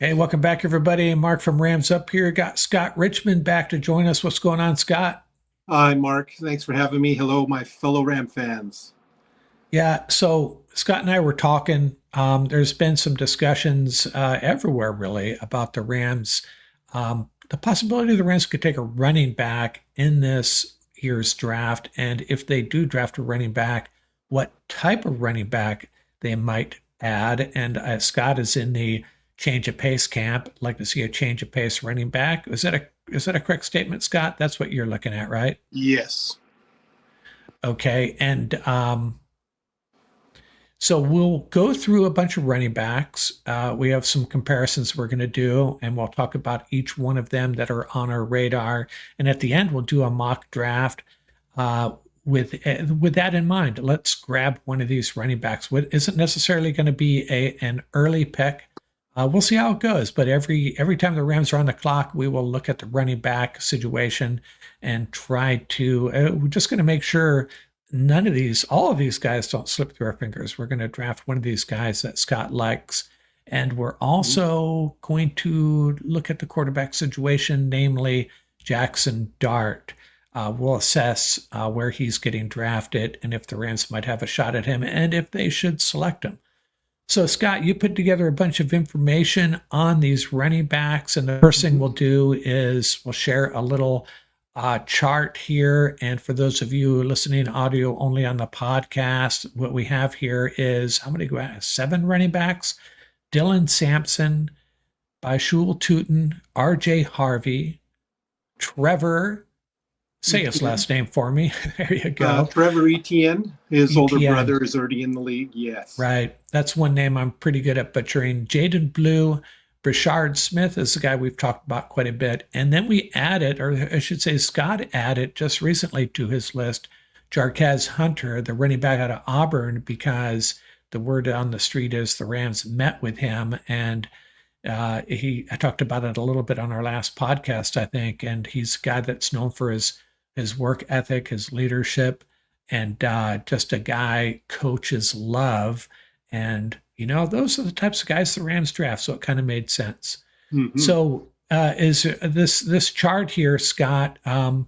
Hey, welcome back, everybody. Mark from Rams Up here. Got Scott Richmond back to join us. What's going on, Scott? Hi, Mark. Thanks for having me. Hello, my fellow Ram fans. Yeah, so Scott and I were talking. There's been some discussions everywhere, really, about the Rams. The possibility the Rams could take a running back in this year's draft. And if they do draft a running back, what type of running back they might add. And Scott is in the change of pace camp. Like to see a change of pace running back. Is that a correct statement, Scott? That's what you're looking at, right? Yes. Okay. And so we'll go through a bunch of running backs. We have some comparisons we're going to do, and we'll talk about each one of them that are on our radar. And at the end, we'll do a mock draft. Uh, with that in mind, let's grab one of these running backs. What isn't necessarily going to be an early pick. We'll see how it goes. But every time the Rams are on the clock, we will look at the running back situation and try to. We're just going to make sure all of these guys don't slip through our fingers. We're going to draft one of these guys that Scott likes. And we're also going to look at the quarterback situation, namely Jackson Dart. We'll assess where he's getting drafted and if the Rams might have a shot at him and if they should select him. So, Scott, you put together a bunch of information on these running backs. And the first thing we'll do is we'll share a little chart here. And for those of you listening audio only on the podcast, what we have here is how many? 7 running backs: Dylan Sampson, Baishul Tootin, RJ Harvey, Trevor. Say his Etienne. last name for me. There you go. Trevor Etienne, his older ETN. brother, is already in the league. Yes. Right. That's one name I'm pretty good at butchering. Jaden Blue. Brashard Smith is the guy we've talked about quite a bit. And then we added, or I should say, Scott added just recently to his list, Jarquez Hunter, the running back out of Auburn, because the word on the street is the Rams met with him. And I talked about it a little bit on our last podcast, I think. And he's a guy that's known for his work ethic, his leadership, and just a guy coaches love. And those are the types of guys the Rams draft, so it kind of made sense. Hmm. So is this chart here, Scott? Now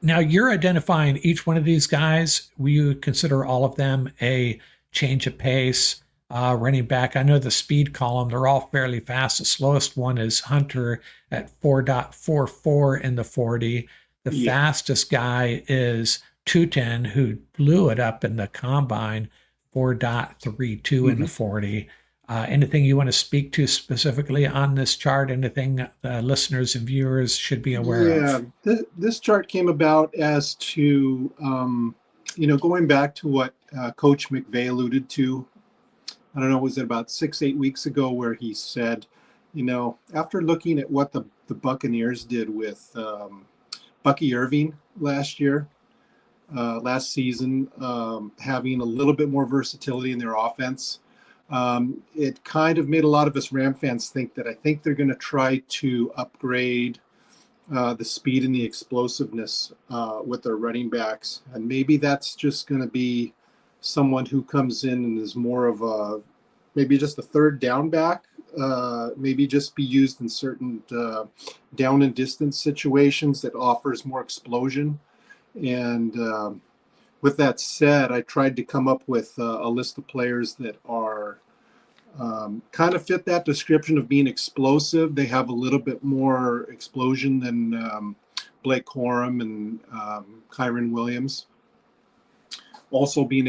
you're identifying each one of these guys. Will you consider all of them a change of pace running back? I know the speed column; they're all fairly fast. The slowest one is Hunter at 4.44 in the 40. The Yeah. fastest guy is 210, who blew it up in the combine, 4.32 in the Hmm. 40. Anything you want to speak to specifically on this chart? Anything listeners and viewers should be aware Yeah. of? This chart came about as to, going back to what Coach McVay alluded to. I don't know, was it about 6, 8 weeks ago, where he said, after looking at what the Buccaneers did with Bucky Irving last season, having a little bit more versatility in their offense. It kind of made a lot of us Ram fans think that I think they're going to try to upgrade the speed and the explosiveness with their running backs. And maybe that's just going to be someone who comes in and is more of maybe just a third down back, maybe just be used in certain down and distance situations that offers more explosion. And with that said, I tried to come up with a list of players that are kind of fit that description of being explosive. They have a little bit more explosion than Blake Corum and Kyron Williams. Also being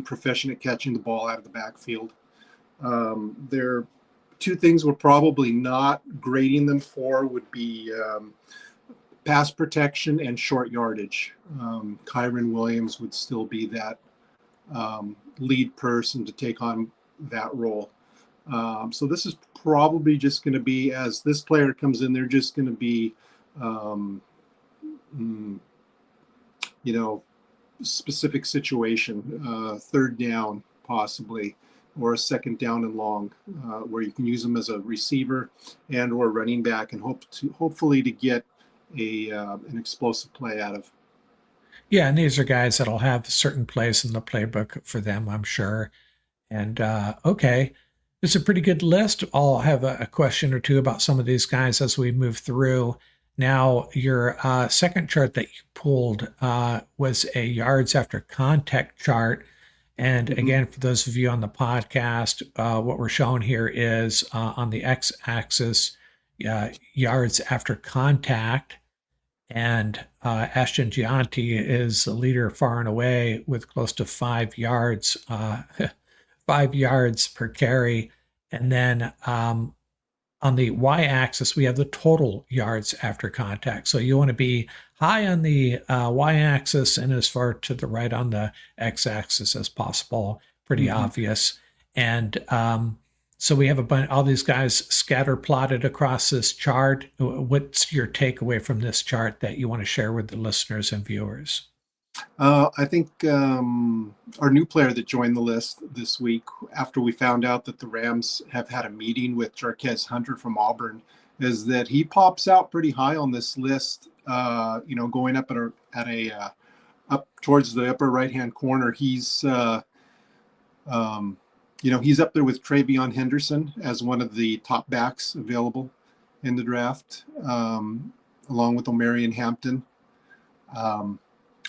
proficient at catching the ball out of the backfield. There are two things we're probably not grading them for would be pass protection and short yardage. Kyron Williams would still be that lead person to take on that role. So this is probably just going to be, as this player comes in, they're just going to be, specific situation, third down possibly, or a second down and long, where you can use them as a receiver and or running back, and hopefully to get an explosive play out of. Yeah, and these are guys that'll have certain plays in the playbook for them, I'm sure. And okay. It's a pretty good list. I'll have a question or two about some of these guys as we move through. Now, your second chart that you pulled was a yards after contact chart. And Hmm. again, for those of you on the podcast, what we're showing here is on the x axis, yards after contact. And Ashton Gianti is the leader far and away with close to 5 yards, 5 yards per carry. And then on the y-axis, we have the total yards after contact. So you want to be high on the y-axis and as far to the right on the x-axis as possible. Pretty Hmm. obvious. And so we have all these guys scatter plotted across this chart. What's your takeaway from this chart that you want to share with the listeners and viewers? I think our new player that joined the list this week, after we found out that the Rams have had a meeting with Jarquez Hunter from Auburn, is that he pops out pretty high on this list. Going up up towards the upper right hand corner. He's up there with Travion Henderson as one of the top backs available in the draft, along with Omarion Hampton. Um,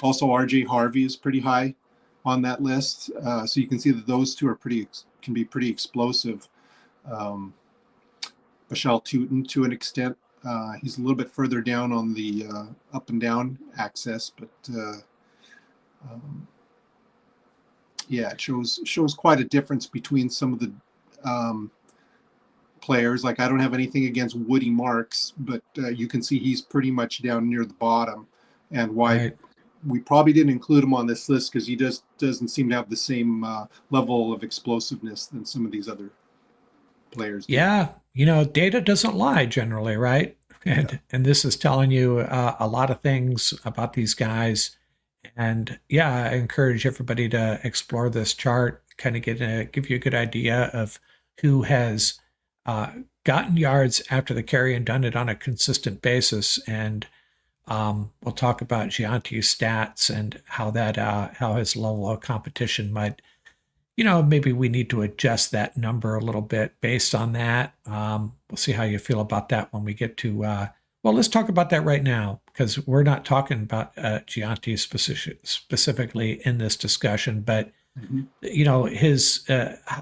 Also, RJ Harvey is pretty high on that list. So you can see that those two can be pretty explosive. Um, Bashal Tutin, to an extent, he's a little bit further down on the up and down axis, but um, yeah, it shows quite a difference between some of the um, players. Like, I don't have anything against Woody Marks, but you can see he's pretty much down near the bottom, and why Right. we probably didn't include him on this list because he just doesn't seem to have the same level of explosiveness than some of these other players do. Yeah, data doesn't lie generally, right? Yeah. And this is telling you a lot of things about these guys. And yeah, I encourage everybody to explore this chart, kind of give you a good idea of who has uh, gotten yards after the carry and done it on a consistent basis. And we'll talk about Gianti's stats and how his level of competition might, maybe we need to adjust that number a little bit based on that. We'll see how you feel about that when we get to, well, let's talk about that right now because we're not talking about Gianti specifically in this discussion, but, Hmm.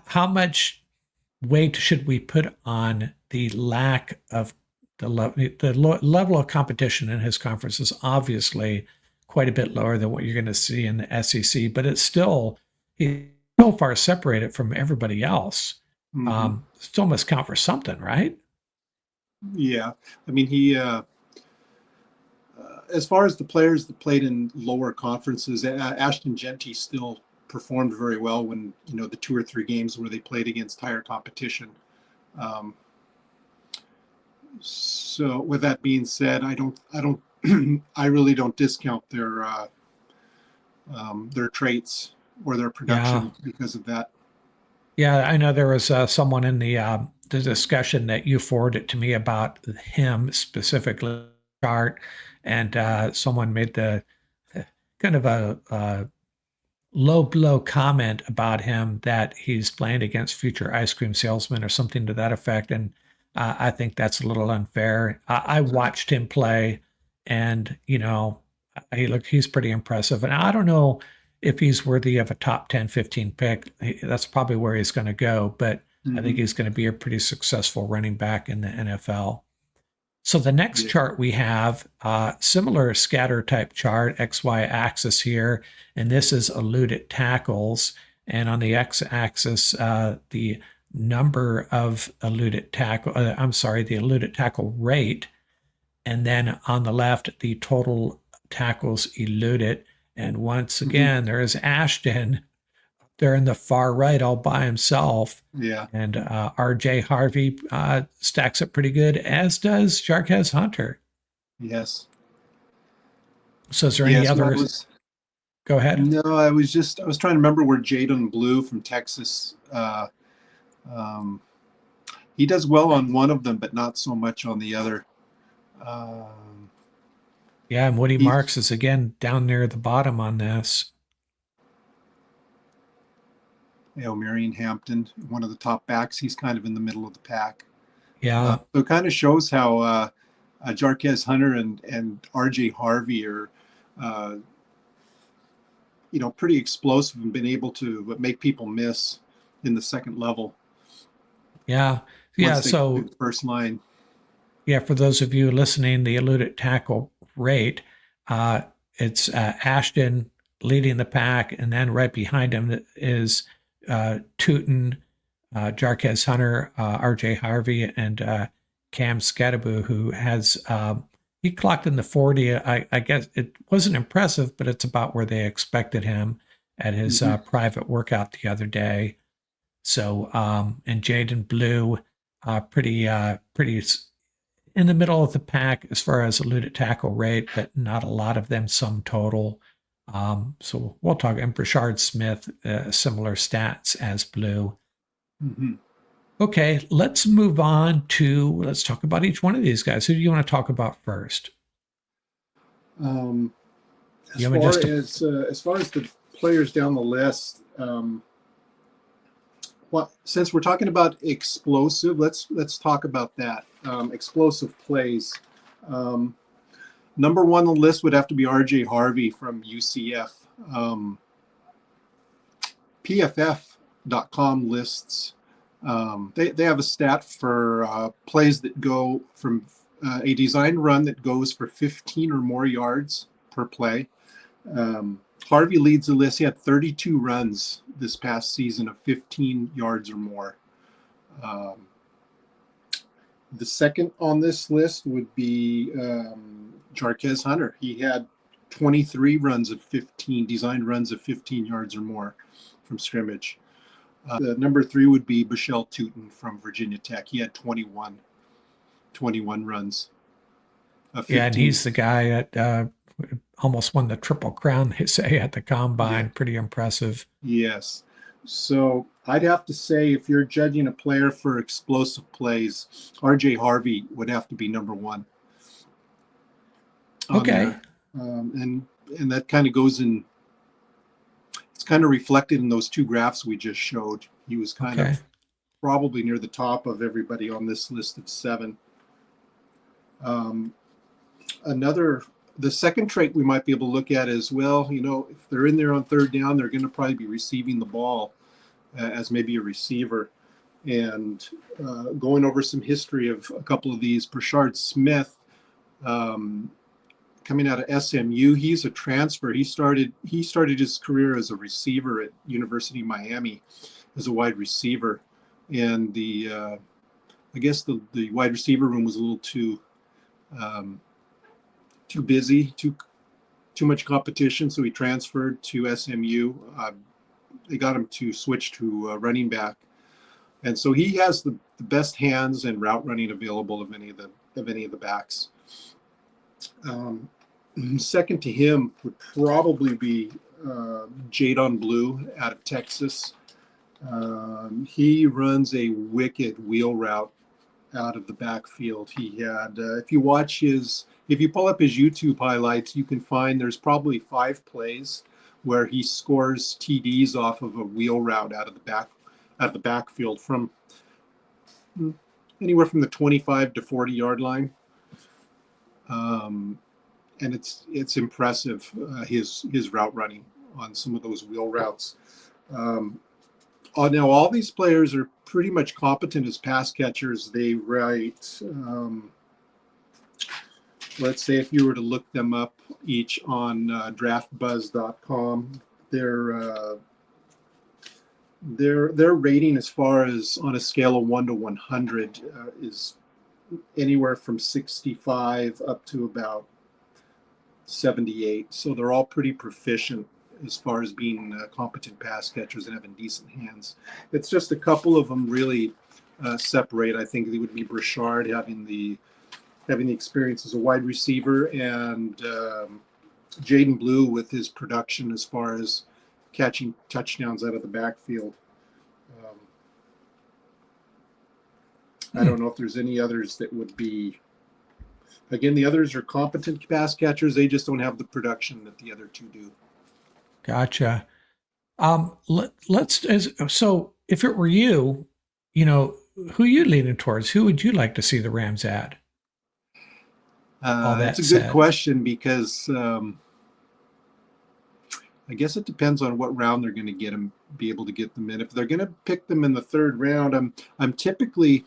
how much weight should we put on the lack of the level of competition in his conference is obviously quite a bit lower than what you're going to see in the SEC, but it's still he's so far separated from everybody else. Hmm. Still must count for something, right? Yeah. I mean, as far as the players that played in lower conferences, Ashton Genty still performed very well when, the 2 or 3 games where they played against higher competition. Um, so with that being said, I don't, I really don't discount their traits or their Yeah, production because of that. yeah. I know there was someone in the discussion that you forwarded to me about him specifically, chart, and someone made the kind of a low blow comment about him that he's playing against future ice cream salesmen or something to that effect. And I think that's a little unfair. I watched him play and, he's pretty impressive. And I don't know if he's worthy of a top 10, 15 pick. That's probably where he's going to go, but I think Mm-hmm. he's going to be a pretty successful running back in the NFL. So the next Yeah. chart we have similar scatter type chart, XY axis here, and this is eluded tackles. And on the X axis, the number of eluded tackle, the eluded tackle rate. And then on the left, the total tackles eluded. And once Mm-hmm. again, there is Ashton there in the far right all by himself. Yeah. And RJ Harvey stacks up pretty good, as does Jarquez Hunter. Yes. So, is there any Yes. Well, other? Go ahead. no, I was trying to remember where Jaden Blue from Texas, um, he does well on one of them, but not so much on the other. Um, Yeah, and Woody he's Marks is again down near the bottom on this. Marion Hampton, one of the top backs. He's kind of in the middle of the pack. Yeah. So it kind of shows how Jarquez Hunter and RJ Harvey are, uh, pretty explosive and been able to make people miss in the second level Yeah. Yeah. once they get through So, the first line. yeah, for those of you listening, the eluded tackle rate, uh, it's Ashton leading the pack, and then right behind him is Tootin, Jarquez Hunter, RJ Harvey, and Cam Scadaboo, who has he clocked in the 40. I guess it wasn't impressive, but it's about where they expected him at his Mm-hmm. private workout the other day. So, and Jaden Blue, pretty in the middle of the pack as far as eluded tackle rate, but not a lot of them sum total. So we'll talk. And Brashard Smith, similar stats as Blue. Mm-hmm. Okay, let's move on to let's talk about each one of these guys. Who do you want to talk about first? Um, as You want far just to, as far as the players down the list, since we're talking about explosive, let's talk about that. Explosive plays. Um, Number one on the list would have to be RJ Harvey from UCF. PFF.com lists. They have a stat for plays that go from a designed run that goes for 15 or more yards per play. Harvey leads the list. He had 32 runs this past season of 15 yards or more. The second on this list would be Jarquez Hunter. He had 23 runs of 15, designed runs of 15 yards or more from scrimmage. The number three would be Bashel Tootin from Virginia Tech. He had 21 runs of yeah, and 15. he's the guy that almost won the Triple Crown, they say, at the combine. Yeah. Pretty impressive. Yes. So I'd have to say, if you're judging a player for explosive plays, RJ Harvey would have to be number one. Okay. And that kind of goes in. It's kind of reflected in those two graphs we just showed. He was kind of probably near the top of everybody on this list of 7. The second trait we might be able to look at as well, if they're in there on third down, they're going to probably be receiving the ball as maybe a receiver. And going over some history of a couple of these, Brashard Smith, coming out of SMU, he's a transfer. He started his career as a receiver at University of Miami as a wide receiver. And I guess the wide receiver room was a little too busy, too much competition, so he transferred to SMU. They got him to switch to running back, and so he has the best hands and route running available of any of the backs. Second to him would probably be Jadon Blue out of Texas. He runs a wicked wheel route out of the backfield. He had, if you pull up his YouTube highlights, you can find there's probably 5 plays where he scores TDs off of a wheel route out of the backfield from anywhere from the 25 to 40 yard line. And it's impressive, his route running on some of those wheel routes. Now, all these players are pretty much competent as pass catchers. They write, let's say if you were to look them up each on draftbuzz.com, their rating as far as on a scale of 1 to 100 is anywhere from 65 up to about 78. So they're all pretty proficient as far as being competent pass catchers and having decent hands. It's just a couple of them really separate. I think they would be Brashard having the experience as a wide receiver, and Jaden Blue with his production as far as catching touchdowns out of the backfield. I don't know if there's any others that would be. Again, the others are competent pass catchers. They just don't have the production that the other two do. Gotcha. So if it were you, you know, who you leaning towards? Who would you like to see the Rams add? All It's that a good said, question because I guess it depends on what round they're going to get them, be able to get them in. If they're going to pick them in the third round, I'm typically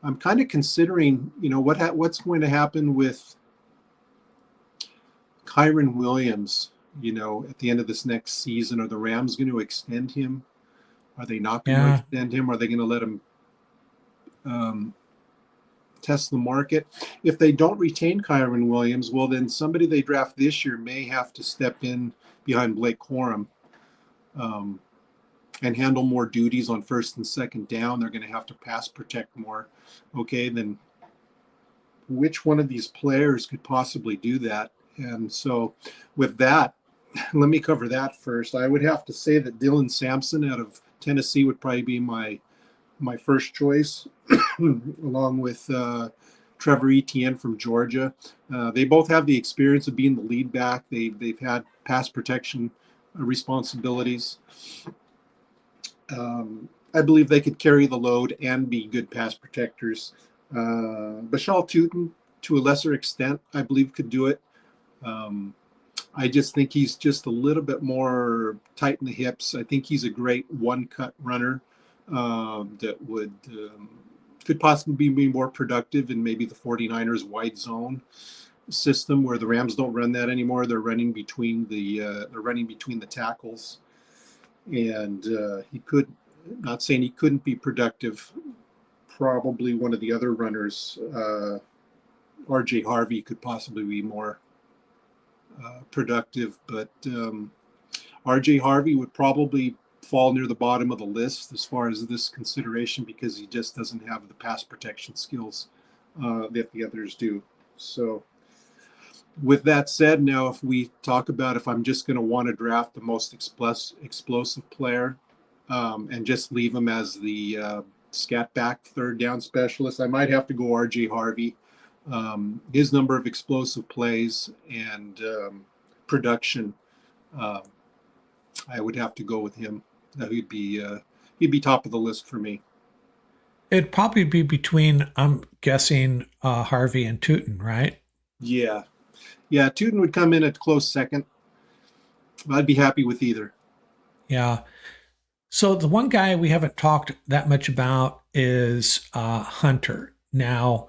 I'm kind of considering, what's going to happen with Kyron Williams. At the end of this next season, are the Rams going to extend him? Are they not going to yeah, extend him? Are they going to let him um, test the market? If they don't retain Kyron Williams, well, then somebody they draft this year may have to step in behind Blake Corum, um, and handle more duties on first and second down. They're going to have to pass protect more. Okay, then which one of these players could possibly do that? And so, with that, let me cover that first. I would have to say that Dylan Sampson out of Tennessee would probably be my first choice, along with Trevor Etienne from Georgia. They both have the experience of being the lead back. They've had pass protection responsibilities. I believe they could carry the load and be good pass protectors. Bashal Tutin, to a lesser extent, I believe could do it. Um, I just think he's just a little bit more tight in the hips. I think he's a great one-cut runner that could possibly be more productive in maybe the 49ers wide zone system, where the Rams don't run that anymore. They're running between the tackles, and he could. Not saying he couldn't be productive. Probably one of the other runners, R.J. Harvey, could possibly be more productive, but R.J. Harvey would probably fall near the bottom of the list as far as this consideration, because he just doesn't have the pass protection skills that the others do. So, with that said, now if we talk about if I'm just going to want to draft the most explosive player, and just leave him as the scat back third down specialist, I might have to go R.J. Harvey. His number of explosive plays and production, uh, I would have to go with him. He'd be top of the list for me. it'd probably be between, I'm guessing, Harvey and Tootin, right? Yeah, yeah. Tootin would come in at close second. I'd be happy with either. Yeah. So the one guy we haven't talked that much about is Hunter. Now,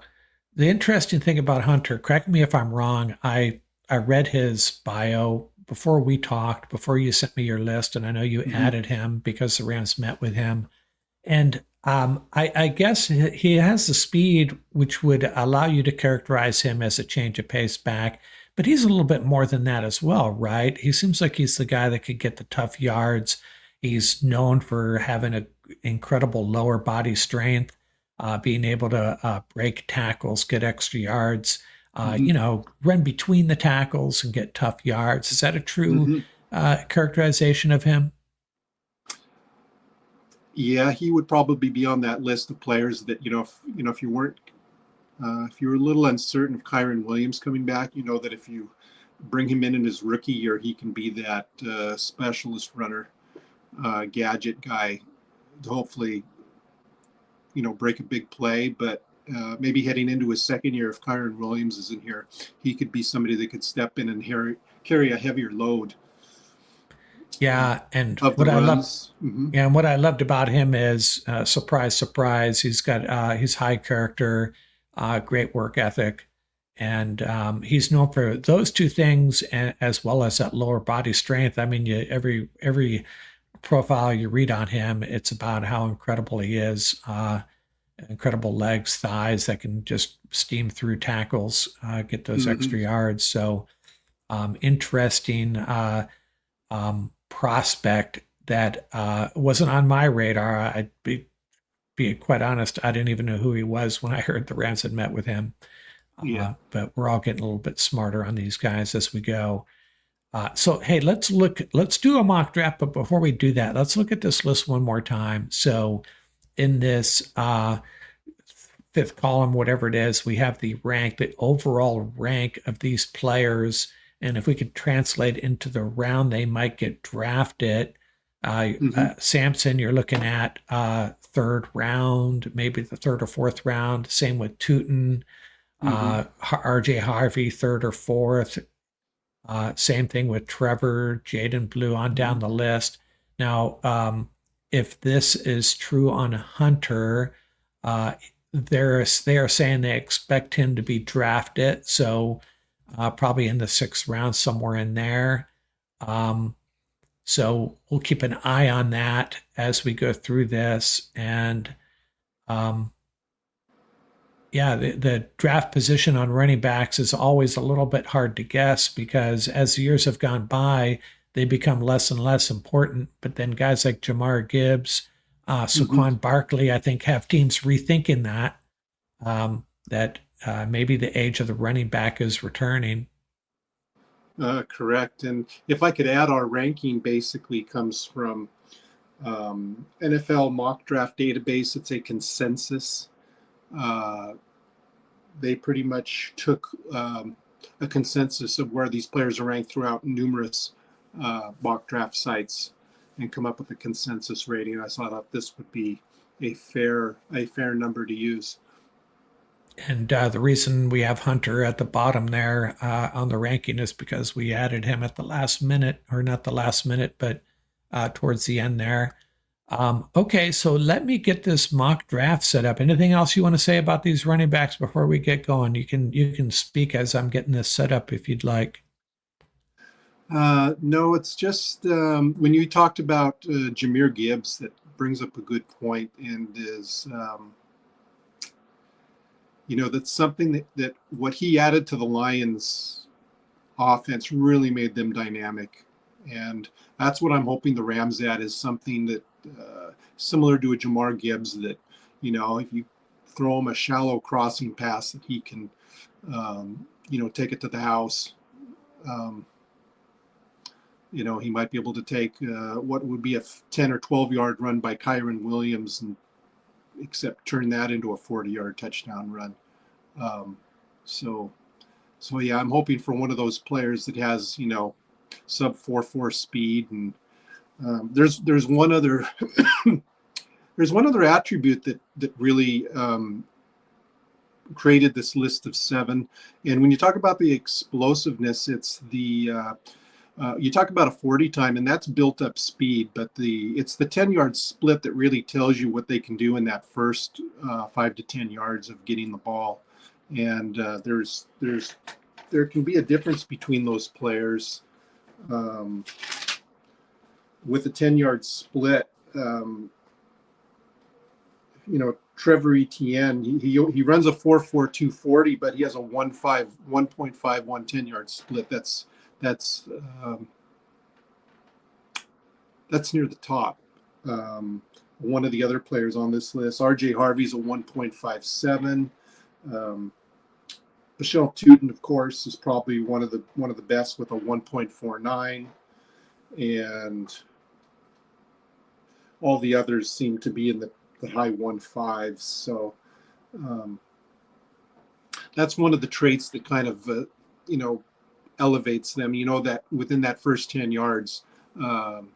the interesting thing about Hunter, correct me if I'm wrong, I read his bio before we talked, before you sent me your list, and I know you Mm-hmm. added him because the Rams met with him. And I guess he has the speed which would allow you to characterize him as a change of pace back, but he's a little bit more than that as well, right? He seems like he's the guy that could get the tough yards. He's known for having an incredible lower body strength, being able to break tackles, get extra yards, Mm-hmm. run between the tackles and get tough yards. Is that a true Mm-hmm. characterization of him? Yeah, he would probably be on that list of players that, if you weren't, if you were a little uncertain of Kyron Williams coming back, that if you bring him in his rookie year, he can be that specialist runner, gadget guy to hopefully, break a big play. But maybe heading into his second year, if Kyron Williams is in here, he could be somebody that could step in and carry a heavier load uh, Yeah, and of the what I love, runs. Mm-hmm. yeah, and what I loved about him is, surprise, surprise, he's high character, great work ethic, and he's known for those two things, as well as that lower body strength. I mean, every profile you read on him, it's about how incredible he is. Incredible legs, thighs that can just steam through tackles, get those Mm-hmm. extra yards. So interesting. Prospect that wasn't on my radar. I'd be quite honest, I didn't even know who he was when I heard the Rams had met with him. Yeah. But we're all getting a little bit smarter on these guys as we go. So hey, let's do a mock draft. But before we do that, let's look at this list one more time. So in this fifth column, whatever it is, we have the overall rank of these players. And if we could translate into the round they might get drafted, Hmm. Samson, you're looking at third round, maybe the third or fourth round. Same with Tootin, Hmm. RJ Harvey, third or fourth. Same thing with Trevor, Jaden Blue on Hmm. down the list. Now, if this is true on Hunter, uh, they are saying they expect him to be drafted, so probably in the sixth round, somewhere in there. Um, so we'll keep an eye on that as we go through this. And um, yeah, the draft position on running backs is always a little bit hard to guess because as the years have gone by, they become less and less important. But then guys like Jamar Gibbs, Hmm. Saquon Barkley, I think have teams rethinking that maybe the age of the running back is returning. Correct. And if I could add, our ranking basically comes from NFL mock draft database. It's a consensus. Uh, they pretty much took a consensus of where these players are ranked throughout numerous mock draft sites and come up with a consensus rating. I thought this would be a fair number to use. And the reason we have Hunter at the bottom there on the ranking is because we added him at the last minute, or not the last minute, but towards the end there. Okay, so let me get this mock draft set up. Anything else you want to say about these running backs before we get going? You can speak as I'm getting this set up if you'd like. No, it's just when you talked about Jameer Gibbs, that brings up a good point, and is that's something that what he added to the Lions offense really made them dynamic. And that's what I'm hoping the Rams add is something that similar to a Jamar Gibbs that, if you throw him a shallow crossing pass that he can, take it to the house. Um, he might be able to take what would be a 10 or 12-yard run by Kyron Williams and except turn that into a 40-yard touchdown run. Um, so yeah, I'm hoping for one of those players that has sub 4.4 speed, and there's one other there's one other attribute that really created this list of 7. And when you talk about the explosiveness, it's the you talk about a 40 time, and that's built up speed, but it's the 10-yard split that really tells you what they can do in that first 5 to 10 yards of getting the ball. And there can be a difference between those players. Um, with a 10-yard split, Trevor Etienne, he runs a 4.4240, but he has a 1.51 10-yard split. That's um, that's near the top. One of the other players on this list, RJ Harvey's a 1.57. Michelle Tootin, of course, is probably one of the best with a 1.49, and all the others seem to be in the high 1.5s. So um, that's one of the traits that kind of elevates them. That within that first 10 yards, um,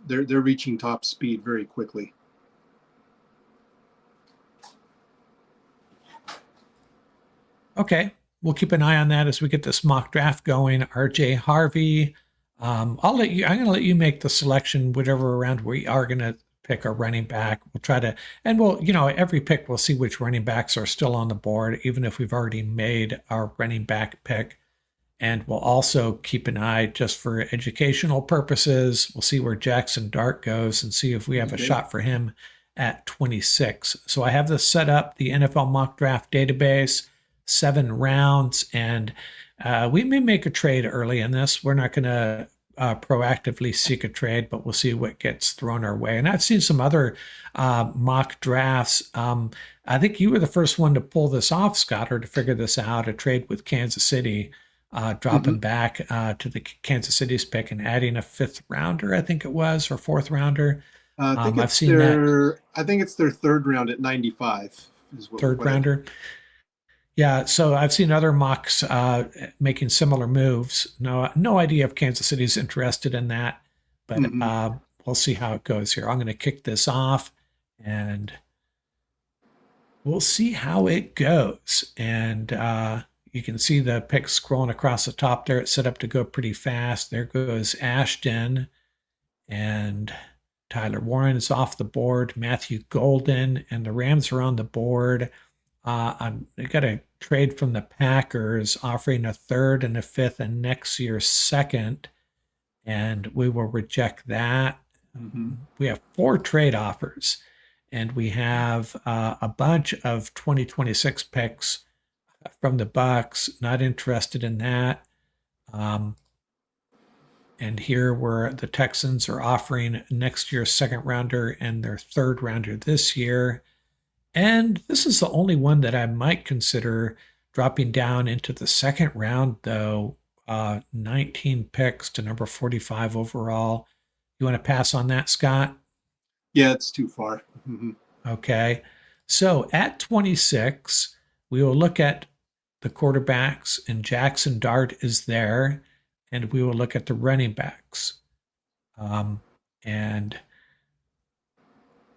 they're reaching top speed very quickly. Okay, we'll keep an eye on that as we get this mock draft going. RJ Harvey, I'll let you. I'm going to let you make the selection, whatever round we are going to pick a running back. We'll try to, and every pick we'll see which running backs are still on the board, even if we've already made our running back pick. And we'll also keep an eye just for educational purposes. We'll see where Jackson Dart goes and see if we have a Okay. shot for him at 26. So I have this set up, the NFL mock draft database, 7 rounds, and we may make a trade early in this. We're not going to proactively seek a trade, but we'll see what gets thrown our way. And I've seen some other mock drafts. I think you were the first one to pull this off, Scott, or to figure this out, a trade with Kansas City, Mm-hmm. dropping back to the Kansas City's pick and adding a fifth rounder, I think it was, or fourth rounder. I've seen that I think it's their third round at 95 is third what I. rounder. Yeah, so I've seen other mocks making similar moves. No idea if Kansas City's interested in that. but Hmm. we'll see how it goes here. I'm going to kick this off and we'll see how it goes. And you can see the pick scrolling across the top there. It's set up to go pretty fast. There goes Ashton, and Tyler Warren is off the board. Matthew Golden, and the Rams are on the board. I got a trade from the Packers offering a third and a fifth and next year's second, and we will reject that. Hmm. We have 4 trade offers, and we have a bunch of 2026 picks from the Bucks. Not interested in that. Um, and here where the Texans are offering next year's second rounder and their third rounder this year. And this is the only one that I might consider dropping down into the second round, though. 19 picks to number 45 overall. You want to pass on that, Scott? Yeah, it's too far. Hmm. Okay. So at 26, we will look at the quarterbacks, and Jackson Dart is there, and we will look at the running backs. And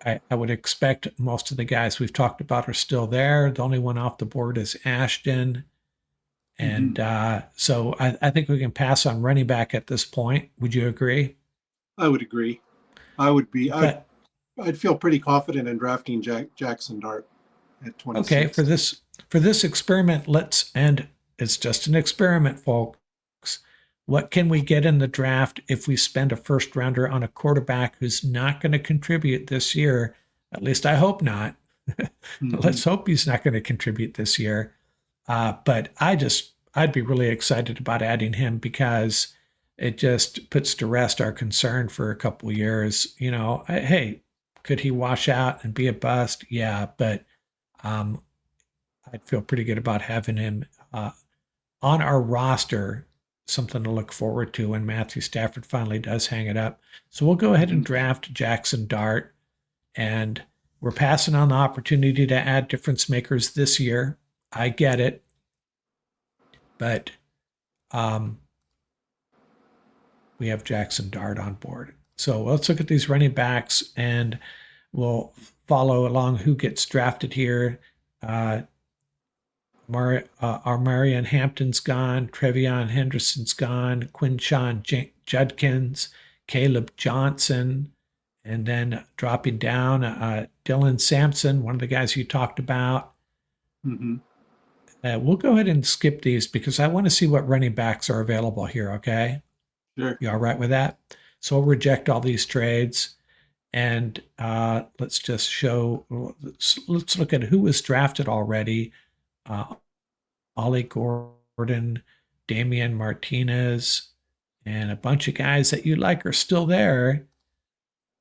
I would expect most of the guys we've talked about are still there. The only one off the board is Ashton. Hmm. And so I think we can pass on running back at this point. Would you agree? I would agree. I would be. But I'd feel pretty confident in drafting Jackson Dart at okay, 26. for this experiment, let's and it's just an experiment, folks. What can we get in the draft if we spend a first rounder on a quarterback who's not going to contribute this year? At least I hope not. Hmm. Let's hope he's not going to contribute this year. But I'd be really excited about adding him because it just puts to rest our concern for a couple of years. Hey, could he wash out and be a bust? Yeah, but um, I'd feel pretty good about having him on our roster, something to look forward to when Matthew Stafford finally does hang it up. So we'll go ahead and Hmm. draft Jackson Dart, and we're passing on the opportunity to add difference makers this year. I get it, but um, we have Jackson Dart on board. So let's look at these running backs and we'll follow along who gets drafted here. Uh, our Marion Hampton's gone, Trevion Henderson's gone, Quinshawn Judkins, Caleb Johnson, and then dropping down, Dylan Sampson, one of the guys you talked about. Hmm. We'll go ahead and skip these because I want to see what running backs are available here, okay? Sure. You all right with that? So we'll reject all these trades. And let's just show, let's look at who was drafted already. Uh, Ollie Gordon, Damian Martinez, and a bunch of guys that you like are still there.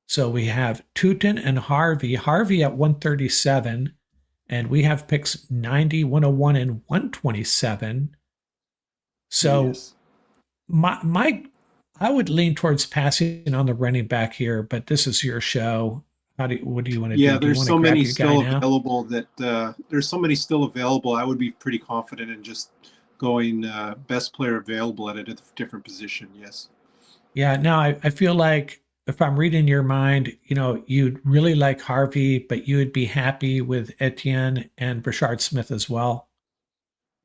So we have Tootin and Harvey. Harvey at 137, and we have picks 90, 101, and 127. So Yes. my I would lean towards passing on the running back here, but this is your show. What do you want to do? Yeah, Do you there's want to so grab many your guy still now? available that there's so many still available. I would be pretty confident in just going best player available at a different position. Yes. Yeah, now I feel like if I'm reading your mind, you'd really like Harvey, but you would be happy with Etienne and Brashard Smith as well.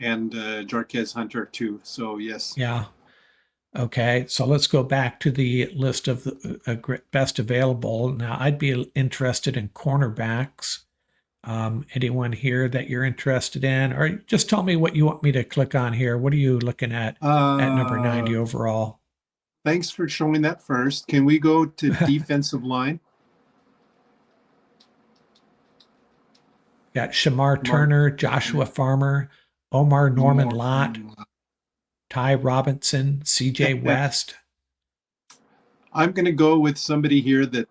And Jarquez Hunter too. So yes. Yeah. Okay. So let's go back to the list of the best available. Now, I'd be interested in cornerbacks. Anyone here that you're interested in, or just tell me what you want me to click on here. What are you looking at number 90 Uh, overall? Thanks for showing that first. Can we go to defensive line? Got Shamar Mark Turner, Joshua Farmer, Omar Norman Lott, Norman. Ty Robinson, CJ West. I'm going to go with somebody here that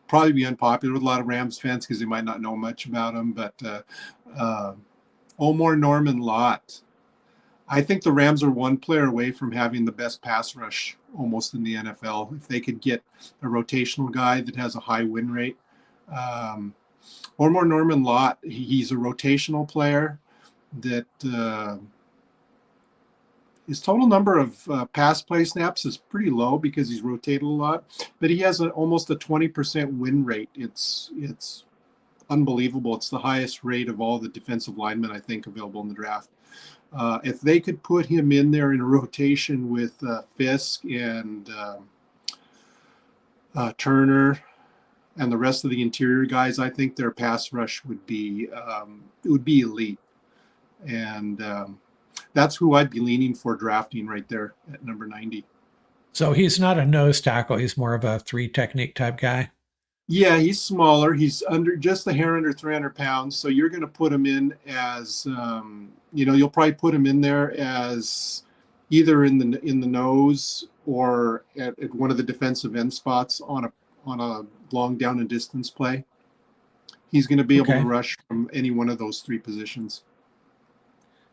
probably be unpopular with a lot of Rams fans because they might not know much about him, but Omar Norman Lott. I think the Rams are one player away from having the best pass rush almost in the NFL. If they could get a rotational guy that has a high win rate. Omar Norman Lott, he's a rotational player that his total number of pass play snaps is pretty low because he's rotated a lot, but he has almost a 20% win rate. It's unbelievable. It's the highest rate of all the defensive linemen, I think, available in the draft. If they could put him in there in a rotation with Fisk and Turner and the rest of the interior guys, I think their pass rush would be elite. And that's who I'd be leaning for drafting right there at number 90. So he's not a nose tackle. He's more of a three technique type guy. Yeah, he's smaller. He's under just a hair under 300 pounds. So you're going to put him in as, you'll probably put him in there as either in the nose or at one of the defensive end spots on a long down and distance play. He's going to be able to rush from any one of those three positions.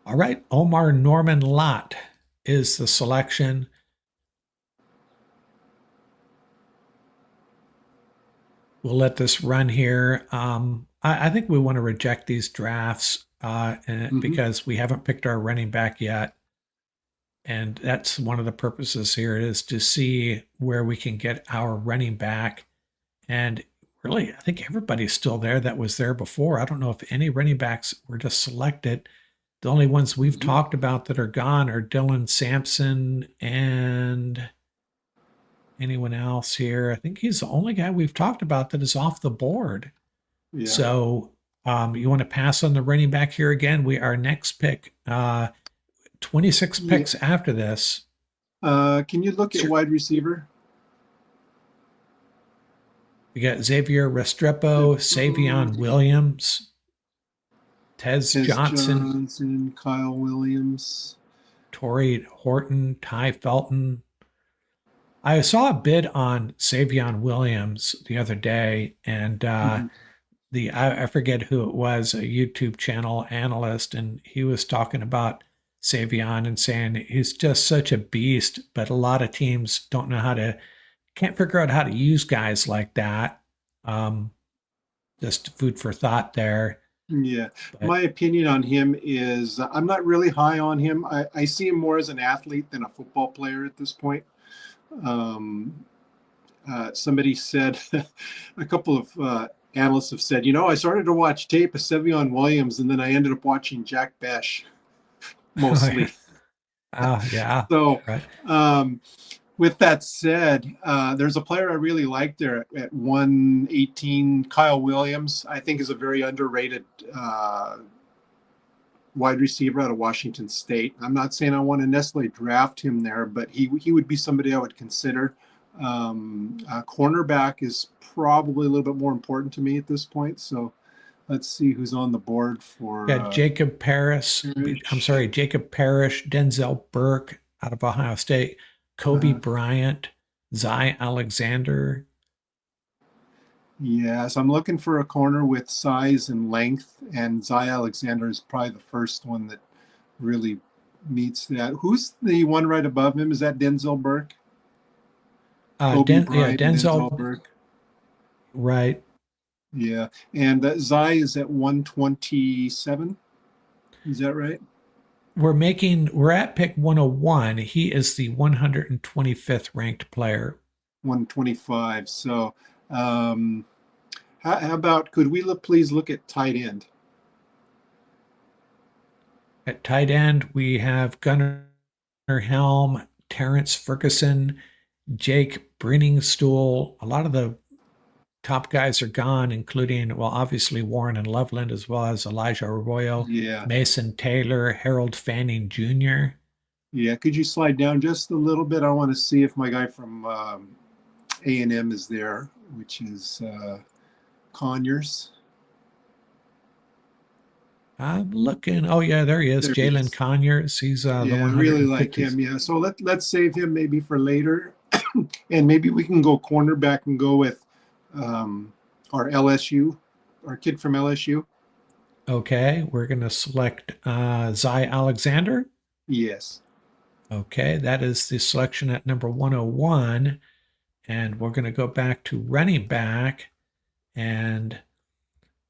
All right. Omar Norman Lott is the selection. We'll let this run here. I think we want to reject these drafts because we haven't picked our running back yet. And that's one of the purposes here is to see where we can get our running back. And really, I think everybody's still there that was there before. I don't know if any running backs were just selected. The only ones we've talked about that are gone are Dylan Sampson and anyone else here. I think he's the only guy we've talked about that is off the board. Yeah. So you want to pass on the running back here again? Our next pick, 26 picks after this. Can you look at wide receiver? We got Xavier Restrepo, Savion Williams, Tez Johnson, Kyle Williams, Torrey Horton, Ty Felton. I saw a bid on Savion Williams the other day, and I forget who it was, a YouTube channel analyst, and he was talking about Savion and saying he's just such a beast, but a lot of teams can't figure out how to use guys like that. Just food for thought there. Yeah. My opinion on him is I'm not really high on him. I see him more as an athlete than a football player at this point. Somebody said, a couple of analysts have said, I started to watch tape of Savion Williams and then I ended up watching Jack Besh mostly. Yeah. So, right. With that said, there's a player I really like there at 118, Kyle Williams. I think is a very underrated wide receiver out of Washington State. I'm not saying I want to necessarily draft him there, but he would be somebody I would consider. Cornerback is probably a little bit more important to me at this point. So let's see who's on the board for. Jacob Parrish, Denzel Burke out of Ohio State, Kobe Bryant, Zy Alexander. Yes, I'm looking for a corner with size and length, and Zy Alexander is probably the first one that really meets that. Who's the one right above him? Is that Denzel Burke? Denzel Burke. Right. Yeah, and Zy is at 127. Is that right? We're at pick 101. He is the 125th ranked player. 125. So how about, could we please look at tight end? At tight end, we have Gunnar Helm, Terrence Ferguson, Jake Brenningstool. A lot of the top guys are gone, including, obviously Warren and Loveland, as well as Elijah Arroyo, Mason Taylor, Harold Fanning Jr. Yeah, could you slide down just a little bit? I want to see if my guy from A&M is there, which is Conyers. I'm looking. Oh yeah, there he is, Jalen Conyers. He's the one. I really like him. Yeah, so let's save him maybe for later, and maybe we can go cornerback and go with our kid from LSU. Okay, we're going to select Zy Alexander. Yes. Okay, that is the selection at number 101. And we're going to go back to running back and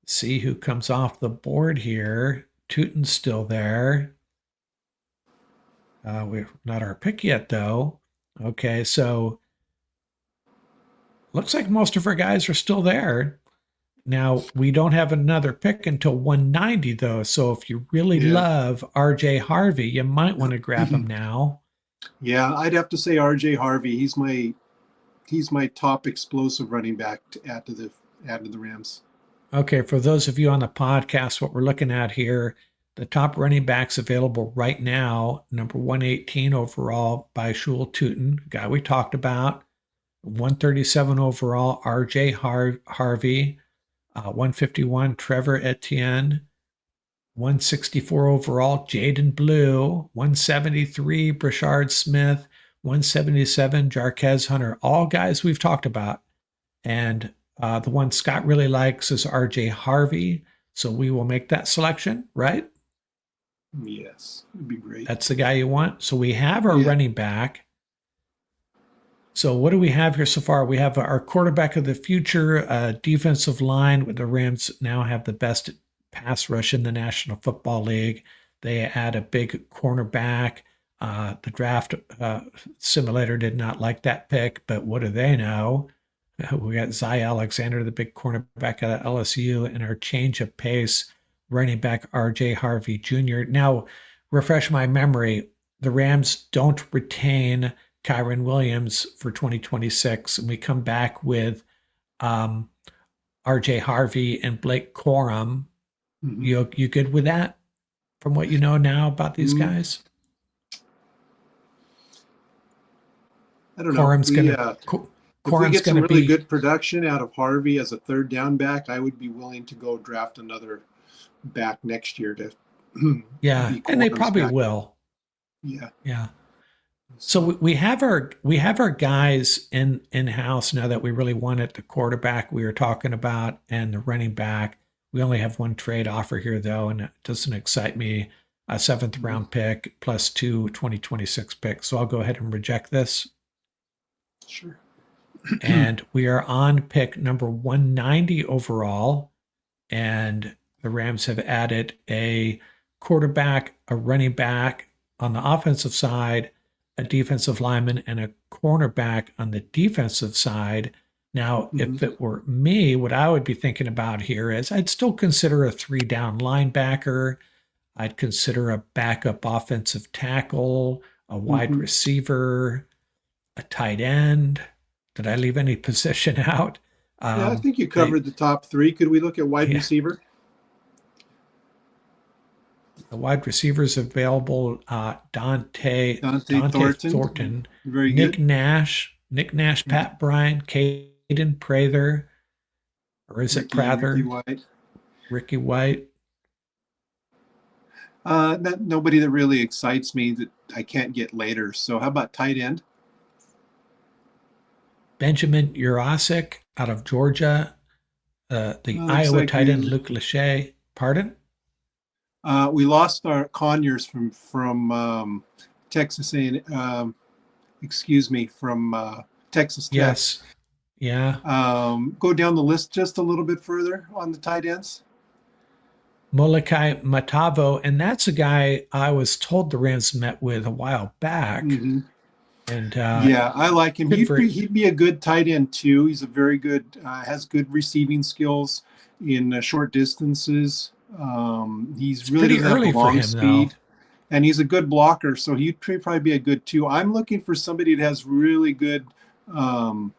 see who comes off the board here. Tootin's still there. We're not our pick yet, though. Okay, so looks like most of our guys are still there. Now, we don't have another pick until 190, though. So if you really Yeah. love RJ Harvey, you might want to grab him now. Yeah, I'd have to say RJ Harvey. He's my top explosive running back to add to the Rams. Okay, for those of you on the podcast, what we're looking at here, the top running backs available right now, number 118 overall by Shul Tootin, guy we talked about, 137 overall, RJ Harvey, 151, Trevor Etienne, 164 overall, Jaden Blue, 173, Brashard Smith, 177, Jarquez Hunter, all guys we've talked about. And the one Scott really likes is RJ Harvey. So we will make that selection, right? Yes, it'd be great. That's the guy you want. So we have our Yeah. running back. So what do we have here so far? We have our quarterback of the future, defensive line. The Rams now have the best pass rush in the National Football League. They add a big cornerback. The draft simulator did not like that pick, but what do they know? We got Zy Alexander, the big cornerback at LSU, and our change of pace running back RJ Harvey Jr. Now, refresh my memory. The Rams don't retain Kyron Williams for 2026, and we come back with um, RJ Harvey and Blake Corum. Mhm. You good with that? From what you know now about these Mm, guys, I don't know. Corum's gonna If we Corum's get some gonna really be good production out of Harvey as a third down back, I would be willing to go draft another back next year to yeah, be and they Corum's probably back. will. Yeah. Yeah. So we have our guys in house now that we really wanted the quarterback we were talking about and the running back. We only have one trade offer here though, and it doesn't excite me. A seventh round pick plus 2026 picks. So I'll go ahead and reject this. Sure. And we are on pick number 190 overall. And the Rams have added a quarterback, a running back on the offensive side, a defensive lineman, and a cornerback on the defensive side. Now, Mhm. if it were me, what I would be thinking about here is I'd still consider a three down linebacker. I'd consider a backup offensive tackle, a wide Mhm. receiver, a tight end. Did I leave any position out? Yeah, I Um, think you they, covered the top three. Could we look at wide yeah, receiver? the wide receivers available: Dante Dante Thornton. Thornton, Very good. Nick Nash, Yeah. Pat Bryant, Caden Prather, or is it Ricky Prather? White. Ricky White, Nobody that really excites me that I can't get later. So how about tight end? Benjamin Urasic out of Georgia, the Looks Iowa like tight end Luke Lachey. Pardon? we lost our Conyers from Texas A&M. Excuse me, from Texas Tech. Yes. Yeah. Go down the list just a little bit further on the tight ends. Molokai Matavo, and that's a guy I was told the Rams met with a while back, Hmm. and Yeah, I like him. good for He'd be a good tight end too. He's a very good, has good receiving skills in short distances. He's it's really pretty doesn't have the early for long him though. speed, and he's a good blocker. So he'd probably be a good two. I'm looking for somebody that has really good um,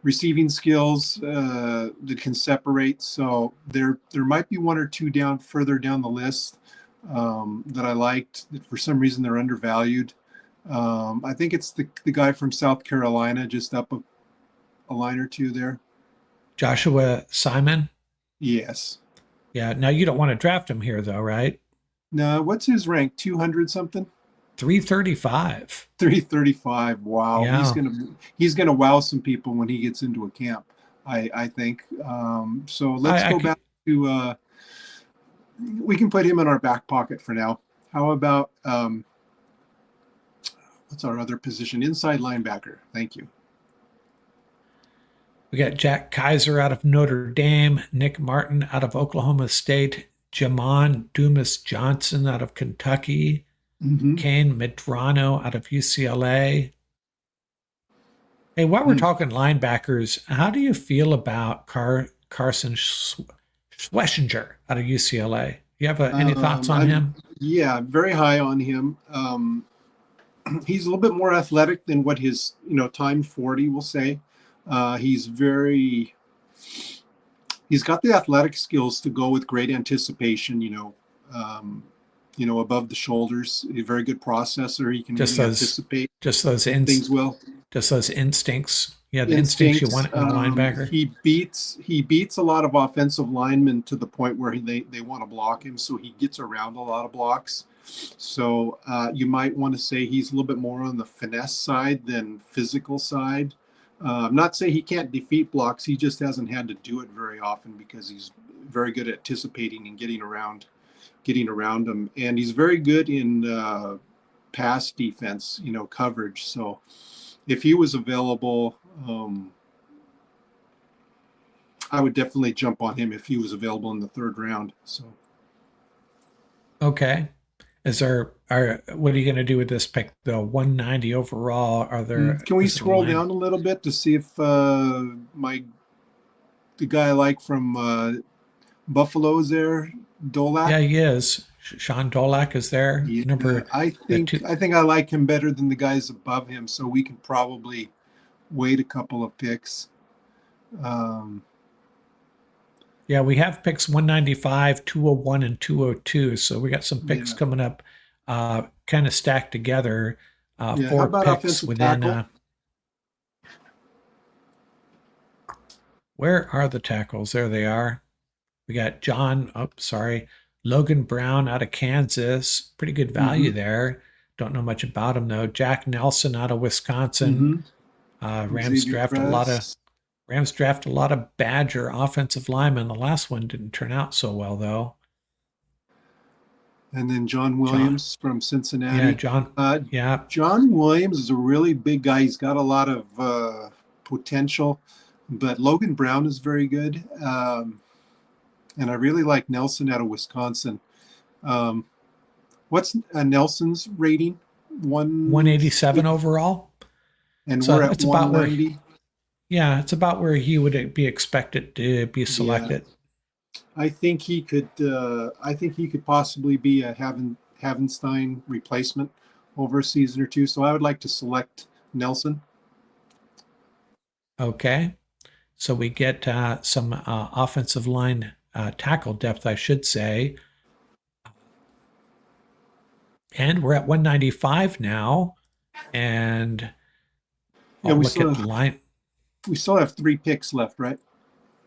receiving skills that can separate. So there might be one or two down further down the list that I liked. That for some reason they're undervalued. I think it's the guy from South Carolina, just up a line or two there. Joshua Simon. Yes. Yeah. Now you don't want to draft him here though, right? Now, what's his rank? 200 something? 335. 335. Wow, Yeah. he's gonna wow some people when he gets into a camp. I think. So let's I go could back to. We can put him in our back pocket for now. How about what's our other position? Inside linebacker. Thank you. we got Jack Kaiser out of Notre Dame, Nick Martin out of Oklahoma State, Jamon Dumas Johnson out of Kentucky. Hmm. Kane Medrano out of UCLA. Hey, while we're talking linebackers, how do you feel about Carson Schlesinger out of UCLA? You have any thoughts on I'm him? Yeah, very high on him. He's a little bit more athletic than what his time 40 will say. He's very he's got the athletic skills to go with great anticipation. Um, above the shoulders. A very good processor. He can Just really those, anticipate just those things well. just those instincts. Yeah, the instincts you Instincts. want in a linebacker. He beats a lot of offensive linemen to the point where they want to block him, so he gets around a lot of blocks. So you might want to say he's a little bit more on the finesse side than physical side. I'm not saying he can't defeat blocks. He just hasn't had to do it very often because he's very good at anticipating and getting around them, and he's very good in pass defense, coverage. So if he was available, I would definitely jump on him if he was available in the third round. So Okay. What are you going to do with this pick? The 190 overall. Can we Is it a scroll line? down a little bit to see if my the guy I like from Buffalo is there, Yeah, Dolak? he is. Sean Dolak is there. Yeah, Number I the think two. I think I like him better than the guys above him, so we can probably wait a couple of picks. Um, Yeah, we have picks 195, 201, and 202. So we got some picks yeah, coming up, kind of stacked together. yeah. How Four about picks offensive within. tackle? Where are the tackles? There they are. We got Logan Brown out of Kansas. Pretty good Mm-hmm. value there. Don't know much about him though. Jack Nelson out of Wisconsin. Mm-hmm. Rams Xavier draft a lot of Press, Rams draft a lot of Badger offensive linemen. The last one didn't turn out so well though. and then John John, Williams from yeah, Cincinnati. John, Uh, yeah, John Williams is a really big guy. He's got a lot of potential, but Logan Brown is very good. And I really like Nelson out of Wisconsin. Um, what's Nelson's rating? One, 187 overall. and So we're at it's about where, 190. yeah, it's about where he would be expected to be Yeah, selected. I think he could. I think he could possibly be a Havenstein replacement over a season or two. So I would like to select Nelson. Okay. So we get some offensive line tackle depth, I should say. And we're at 195 now. And Yeah, I'll look at the line. we still have three picks left, right?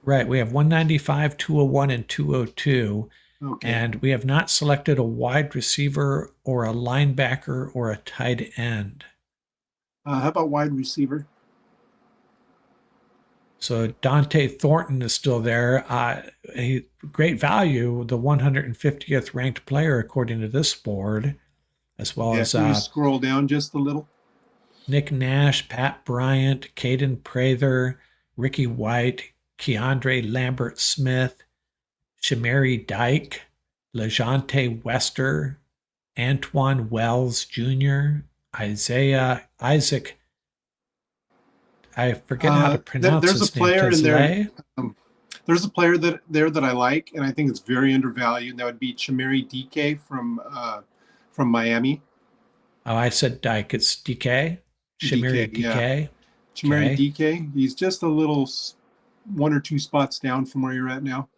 Right. We have 195, 201, and 202. Okay. And we have not selected a wide receiver or a linebacker or a tight end. How about wide receiver? So Dante Thornton is still there. Great value, the 150th ranked player according to this board, as well Yeah. as Can we scroll down just a little? Nick Nash, Pat Bryant, Caden Prather, Ricky White, Keandre Lambert Smith, Shamari Dyke, LeJante Wester, Antoine Wells Jr., Isaiah Isaac. I forget how to pronounce There's a his name. player in there. Tesley. Um, there's a player that I like, and I think it's very undervalued. And that would be Chameri DK from Miami. Oh, I said Dyke. It's DK. DK, Shamiri yeah, DK. Chameri Okay. DK. He's just a little one or two spots down from where you're at now.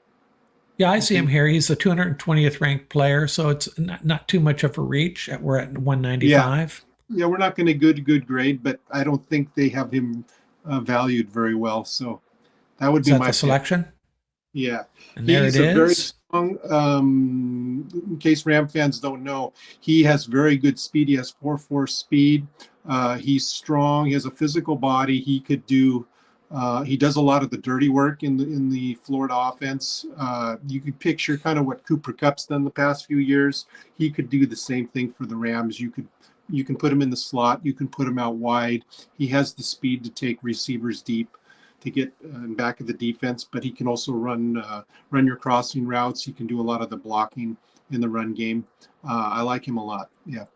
Yeah, I I see him think. here. He's the 220th ranked player, so it's not too much of a reach. We're at Yeah, 195. yeah. We're not going to good grade, but I don't think they have him valued very well. So that would Is be that my the pick. selection? Yeah, And there it he's a very is. strong. In case Ram fans don't know, he has very good speed. He has 4.4 speed. He's strong. He has a physical body. He could do. He does a lot of the dirty work in the Florida offense. You could picture kind of what Cooper Kupp's done the past few years. He could do the same thing for the Rams. You can put him in the slot. You can put him out wide. He has the speed to take receivers deep, to get in back of the defense, but he can also run your crossing routes. He can do a lot of the blocking in the run game. I like him a lot. Yeah.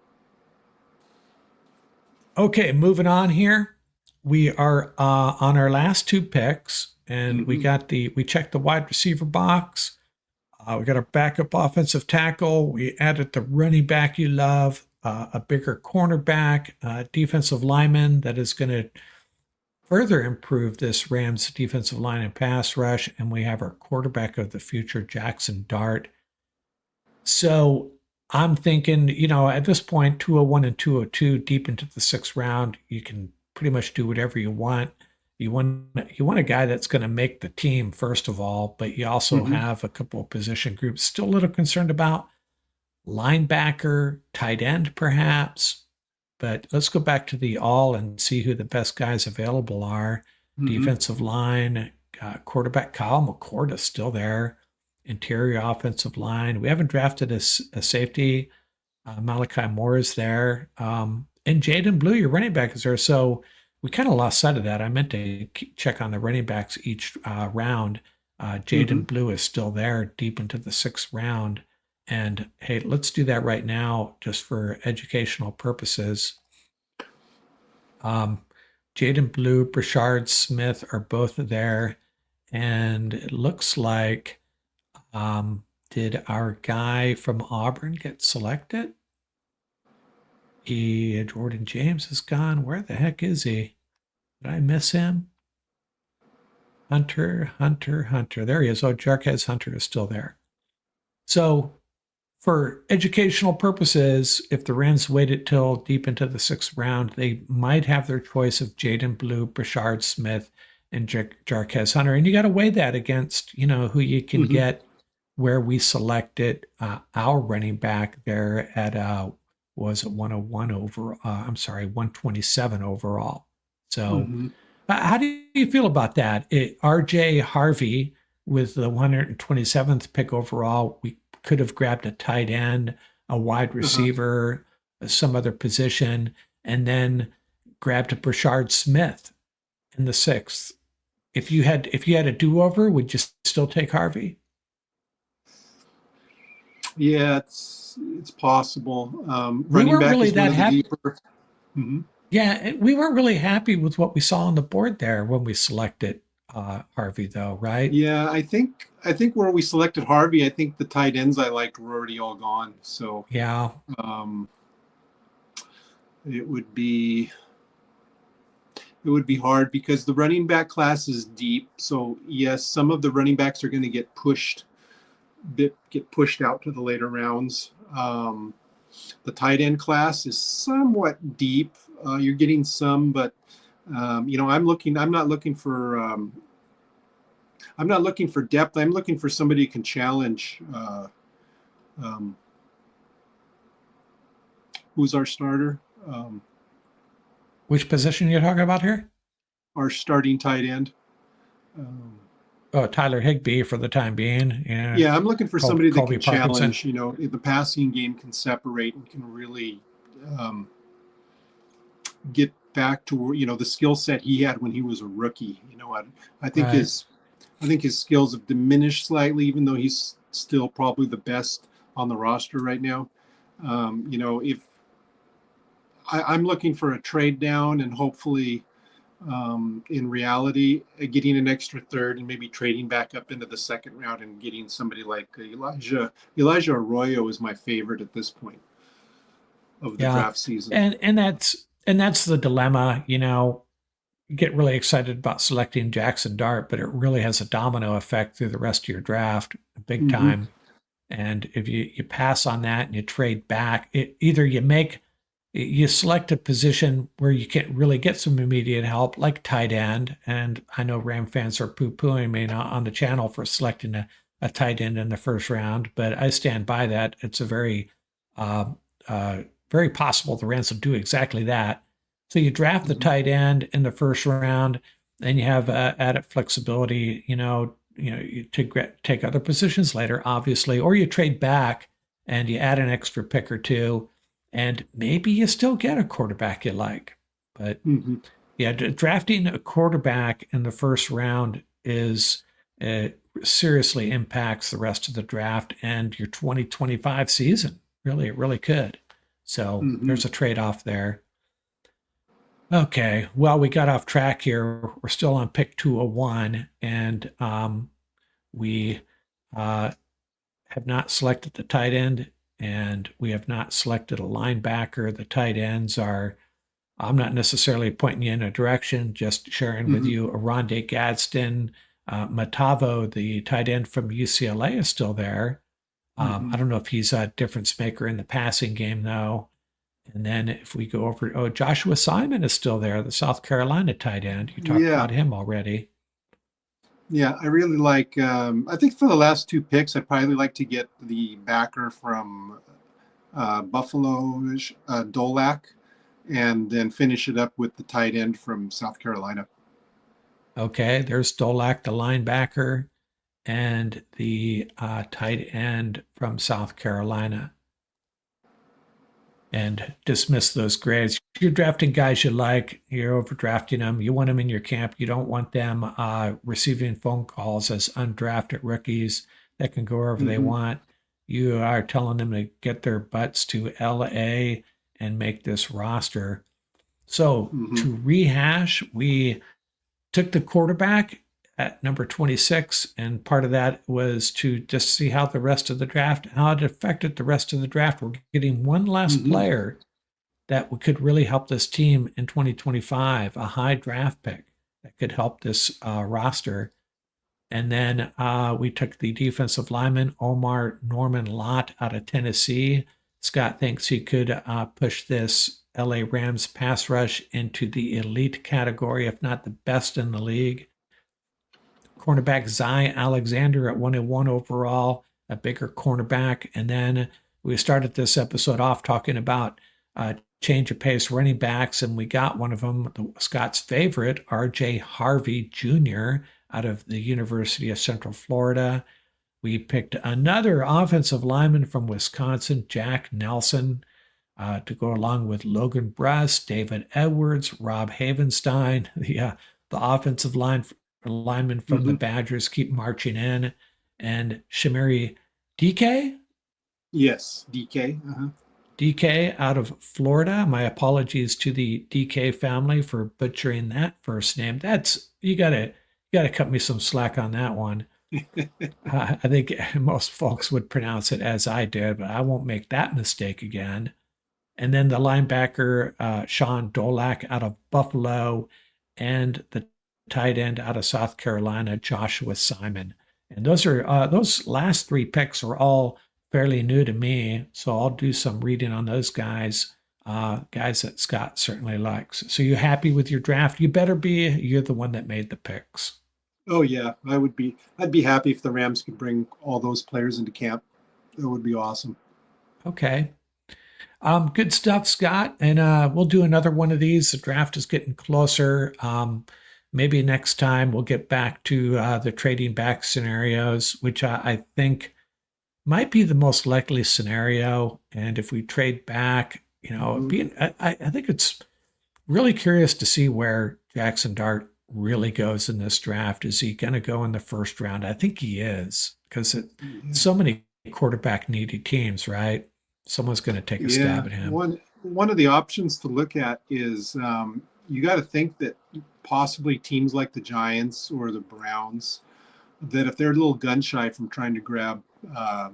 Okay, moving on here. We are on our last two picks, and Hmm. we checked the wide receiver box. We got our backup offensive tackle. We added the running back you love, a bigger cornerback, defensive lineman that is going to further improve this Rams defensive line and pass rush. And we have our quarterback of the future, Jackson Dart. So I'm thinking, at this point, 201 and 202, deep into the sixth round, you can pretty much do whatever you want. You want a guy that's going to make the team, first of all, but you also Hmm. have a couple of position groups still a little concerned about linebacker, tight end, perhaps. But let's go back to the all and see who the best guys available are. Hmm. Defensive line, quarterback Kyle McCord is still there. Interior offensive line. We haven't drafted a safety. Malachi Moore is there. And Jaden Blue, your running back, is there. So we kind of lost sight of that. I meant to check on the running backs each round. Hmm. Jaden Blue is still there deep into the sixth round. And hey, let's do that right now just for educational purposes. Um, Jaden Blue, Brashard Smith are both there. And it looks like, did our guy from Auburn get selected? Jordan James is gone. Where the heck is he? Did I miss him? Hunter. There he is. Oh, Jarquez Hunter is still there. So, for educational purposes, if the Rams waited till deep into the sixth round, they might have their choice of Jaden Blue, Brashard Smith, and Jarquez Hunter. And you got to weigh that against, who you can Hmm. get where we selected our running back there at was it 101 over I'm sorry 127 overall. So Hmm. how do you feel about that? RJ Harvey with the 127th pick overall, we could have grabbed a tight end, a wide Uh-huh. receiver, some other position, and then grabbed a Brashard Smith in the sixth. If you had a do-over, would you still take Harvey? Yeah, it's possible. We Running weren't back really is one that of the happy. deeper. Hmm. Yeah, we weren't really happy with what we saw on the board there when we selected Harvey, though, right? Yeah, I think where we selected Harvey, I think the tight ends I liked were already all gone. So Yeah, um, it would be it would be hard because the running back class is deep. So yes, some of the running backs are going to get pushed out to the later rounds. The tight end class is somewhat deep. You're getting some, but I'm looking. I'm not looking for depth. I'm looking for somebody who can challenge. Um, who's our starter? Um, which position are you talking about here? our starting tight end. Um, Oh, Tyler Higbee for the time being. Yeah, yeah, I'm looking for somebody that Colby can Parkinson. challenge. The passing game can separate and can really um, get back to the skill set he had when he was a rookie. I think Right. his skills have diminished slightly, even though he's still probably the best on the roster right now. If I'm looking for a trade down and hopefully, in reality, getting an extra third and maybe trading back up into the second round and getting somebody like Elijah Arroyo is my favorite at this point of the Yeah, draft season. and that's the dilemma. You get really excited about selecting Jackson Dart, but it really has a domino effect through the rest of your draft, big Hmm. time. And if you pass on that and you trade back, either you select a position where you can really get some immediate help, like tight end. And I know Ram fans are poo-pooing me on the channel for selecting a tight end in the first round, but I stand by that. It's a uh, very possible the Rams will do exactly that. So you draft the Hmm. tight end in the first round, then you have added flexibility, to take other positions later, obviously, or you trade back and you add an extra pick or two, and maybe you still get a quarterback you like. But Hmm. yeah, drafting a quarterback in the first round is uh, seriously impacts the rest of the draft and your 2025 season. Really, it really could. So Hmm. there's a trade off there. Okay. Well, we got off track here. We're still on pick 201, and we uh, have not selected the tight end, and we have not selected a linebacker. The tight ends are, I'm not necessarily pointing you in a direction, just sharing with Hmm. you Aronde Gadsden. Matavo, the tight end from UCLA, is still there. Hmm. I don't know if he's a difference maker in the passing game, though. And then if we go over, oh, Joshua Simon is still there, the South Carolina tight end. You talked Yeah. about him already. Yeah, I really like. I think for the last two picks, I'd probably like to get the backer from Buffalo, Dolak, and then finish it up with the tight end from South Carolina. Okay, there's Dolak, the linebacker, and the tight end from South Carolina. And dismiss those grades. You're drafting guys you like, you're overdrafting them, you want them in your camp. You don't want them receiving phone calls as undrafted rookies that can go wherever they Hmm. want. You are telling them to get their butts to LA and make this roster. So Hmm. to rehash, we took the quarterback at number 26, and part of that was to just see how the rest of the draft, how it affected the rest of the draft. We're getting one less Hmm. player that could really help this team in 2025, a high draft pick that could help this roster. And then we took the defensive lineman, Omar Norman Lott out of Tennessee. Scott thinks he could push this LA Rams pass rush into the elite category, if not the best in the league. Cornerback Zy Alexander at 101 overall, a bigger cornerback. And then we started this episode off talking about change of pace running backs, and we got one of them, Scott's favorite, RJ Harvey Jr. out of the University of Central Florida. We picked another offensive lineman from Wisconsin, Jack Nelson, to go along with Logan Bruss, David Edwards, Rob Havenstein, the offensive linemen from the Hmm. Badgers keep marching in, and Shamiri DK, Yes, DK. Uh-huh. DK out of Florida. My apologies to the DK family for butchering that first name. That's you gotta cut me some slack on that one. I think most folks would pronounce it as I did, but I won't make that mistake again. And then the linebacker, Sean Dolak out of Buffalo, and the tight end out of South Carolina, Joshua Simon. And those last three picks are all fairly new to me, so I'll do some reading on those guys, guys that Scott certainly likes. So you happy with your draft? You better be. You're the one that made the picks. Oh yeah, I would be. I'd be happy if the Rams could bring all those players into camp. That would be awesome. Okay. Good stuff, Scott. And we'll do another one of these. The draft is getting closer. Maybe next time we'll get back to the trading back scenarios, which I think might be the most likely scenario. And if we trade back, Hmm. I think it's really curious to see where Jackson Dart really goes in this draft. Is he going to go in the first round? I think he is because Yeah. so many quarterback needy teams, right? Someone's going to take a Yeah. stab at him. One of the options to look at is you got to think that possibly teams like the Giants or the Browns, that if they're a little gun shy from trying to grab uh,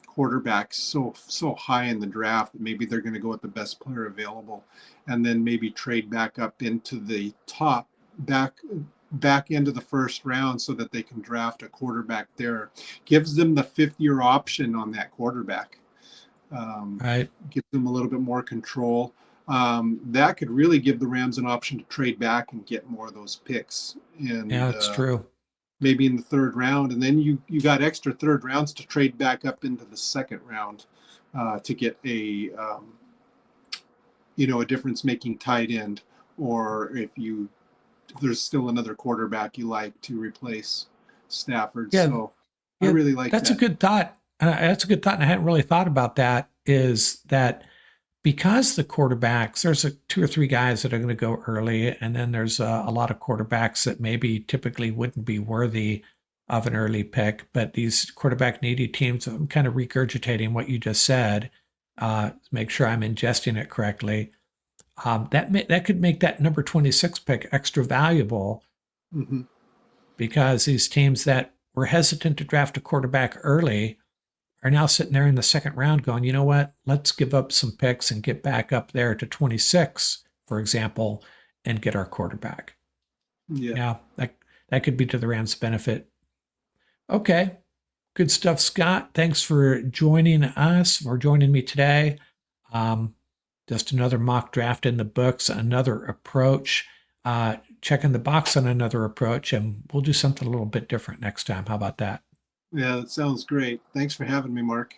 quarterbacks so high in the draft, that maybe they're going to go with the best player available, and then maybe trade back up into the top back back end of the first round so that they can draft a quarterback there. Gives them the fifth year option on that quarterback. Right. Gives them a little bit more control. That could really give the Rams an option to trade back and get more of those picks, Yeah, and it's true. maybe in the third round, and then you got extra third rounds to trade back up into the second round to get a a difference making tight end, or if there's still another quarterback you like to replace Stafford. Yeah, So I yeah, really like that's a that. good thought. That's a good thought, and I hadn't really thought about that. Is that because the quarterbacks, there's two or three guys that are going to go early, and then there's a lot of quarterbacks that maybe typically wouldn't be worthy of an early pick. But these quarterback needy teams, I'm kind of regurgitating what you just said, make sure I'm ingesting it correctly. That could make that number 26 pick extra valuable Hmm. because these teams that were hesitant to draft a quarterback early are now sitting there in the second round going, you know what? Let's give up some picks and get back up there to 26, for example, and get our quarterback. Yeah. Yeah, that could be to the Rams' benefit. Okay, good stuff, Scott. Thanks for joining us or joining me today. Um, just another mock draft in the books, another approach, checking the box on another approach, and we'll do something a little bit different next time. How about that? Yeah, that sounds great. Thanks for having me, Mark.